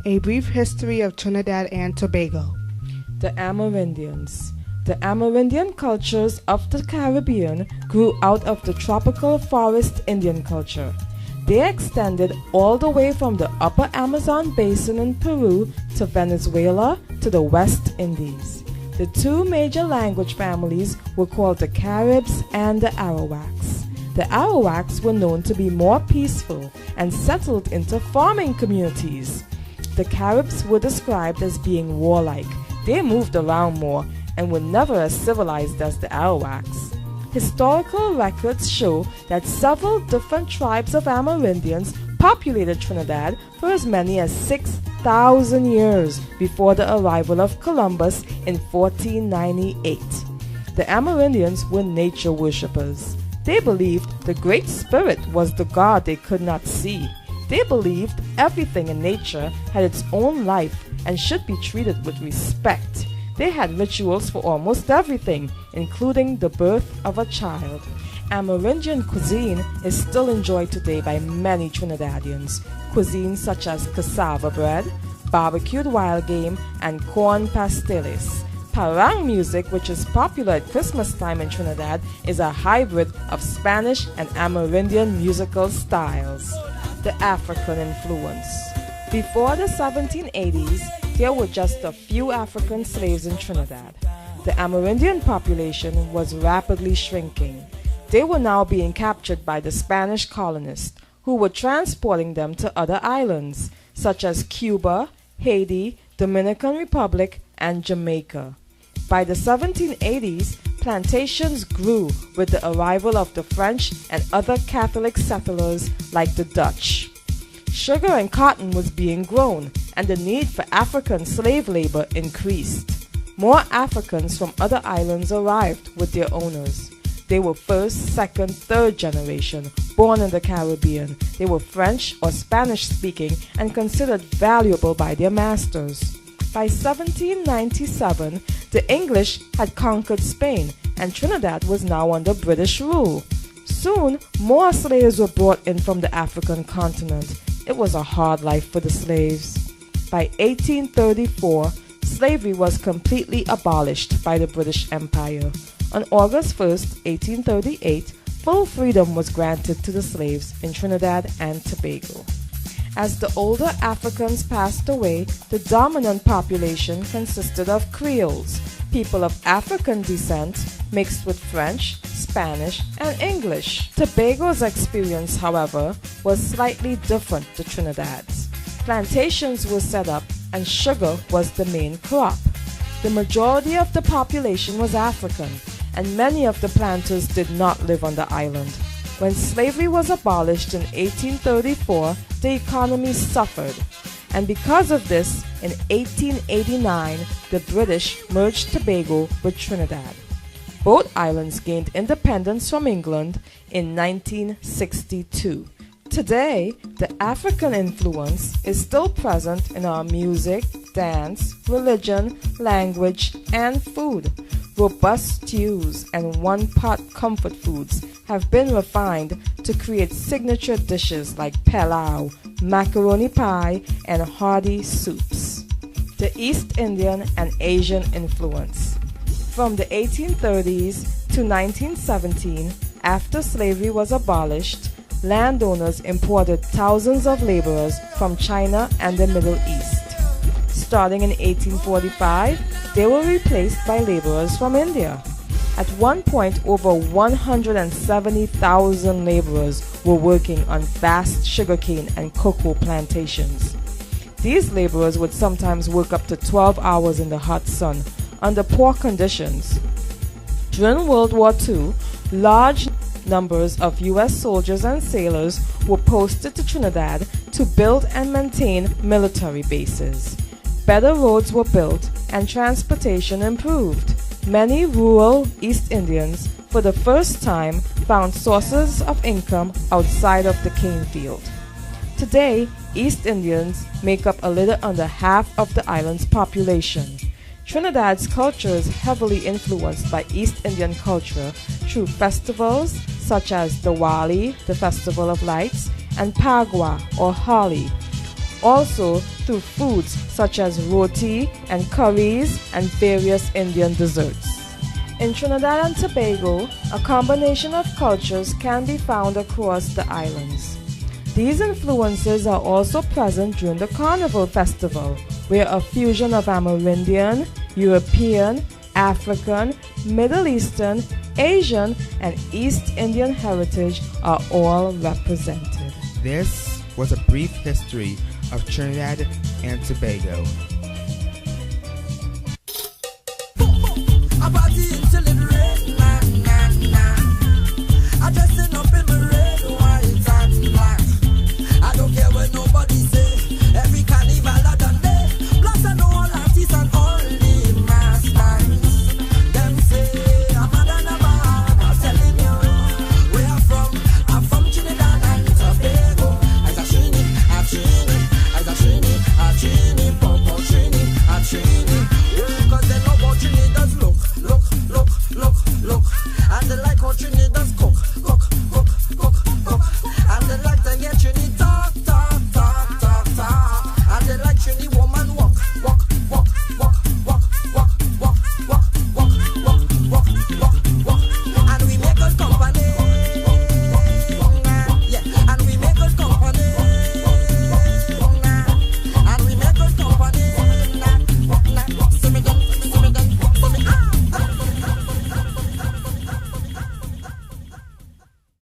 A brief history of Trinidad and Tobago. The Amerindians. The Amerindian cultures of the Caribbean grew out of the tropical forest Indian culture. They extended all the way from the upper Amazon basin in Peru to Venezuela to the West Indies. The two major language families were called the Caribs and the Arawaks. The Arawaks were known to be more peaceful and settled into farming communities. The Caribs were described as being warlike. They moved around more and were never as civilized as the Arawaks. Historical records show that several different tribes of Amerindians populated Trinidad for as many as 6,000 years before the arrival of Columbus in 1498. The Amerindians were nature worshippers. They believed the Great Spirit was the God they could not see. They believed everything in nature had its own life and should be treated with respect. They had rituals for almost everything, including the birth of a child. Amerindian cuisine is still enjoyed today by many Trinidadians. Cuisines such as cassava bread, barbecued wild game, and corn pasteles. Parang music, which is popular at Christmas time in Trinidad, is a hybrid of Spanish and Amerindian musical styles. The African influence. Before the 1780s, there were just a few African slaves in Trinidad. The Amerindian population was rapidly shrinking. They were now being captured by the Spanish colonists, who were transporting them to other islands, such as Cuba, Haiti, Dominican Republic, and Jamaica. By the 1780s, plantations grew with the arrival of the French and other Catholic settlers like the Dutch. Sugar and cotton was being grown, and the need for African slave labor increased. More Africans from other islands arrived with their owners. They were first, second, third generation, born in the Caribbean. They were French or Spanish speaking and considered valuable by their masters. By 1797, the English had conquered Spain, and Trinidad was now under British rule. Soon, more slaves were brought in from the African continent. It was a hard life for the slaves. By 1834, slavery was completely abolished by the British Empire. On August 1, 1838, full freedom was granted to the slaves in Trinidad and Tobago. As the older Africans passed away, the dominant population consisted of Creoles, people of African descent mixed with French, Spanish, and English. Tobago's experience, however, was slightly different to Trinidad's. Plantations were set up and sugar was the main crop. The majority of the population was African, and many of the planters did not live on the island. When slavery was abolished in 1834, the economy suffered, and because of this, in 1889, the British merged Tobago with Trinidad. Both islands gained independence from England in 1962. Today, the African influence is still present in our music, dance, religion, language, and food. Robust stews and one-pot comfort foods have been refined to create signature dishes like pilau, macaroni pie, and hearty soups. The East Indian and Asian influence. From the 1830s to 1917, after slavery was abolished, landowners imported thousands of laborers from China and the Middle East. Starting in 1845, they were replaced by laborers from India. At one point, over 170,000 laborers were working on vast sugarcane and cocoa plantations. These laborers would sometimes work up to 12 hours in the hot sun under poor conditions. During World War II, large numbers of U.S. soldiers and sailors were posted to Trinidad to build and maintain military bases. Better roads were built and transportation improved. Many rural East Indians, for the first time, found sources of income outside of the cane field. Today, East Indians make up a little under half of the island's population. Trinidad's culture is heavily influenced by East Indian culture through festivals such as Diwali, the Festival of Lights, and Pagua or Holi. also through foods such as roti and curries and various Indian desserts. In Trinidad and Tobago, a combination of cultures can be found across the islands. These influences are also present during the Carnival Festival, where a fusion of Amerindian, European, African, Middle Eastern, Asian, and East Indian heritage are all represented. This was a brief history of Trinidad and Tobago. And they like how Trini does go.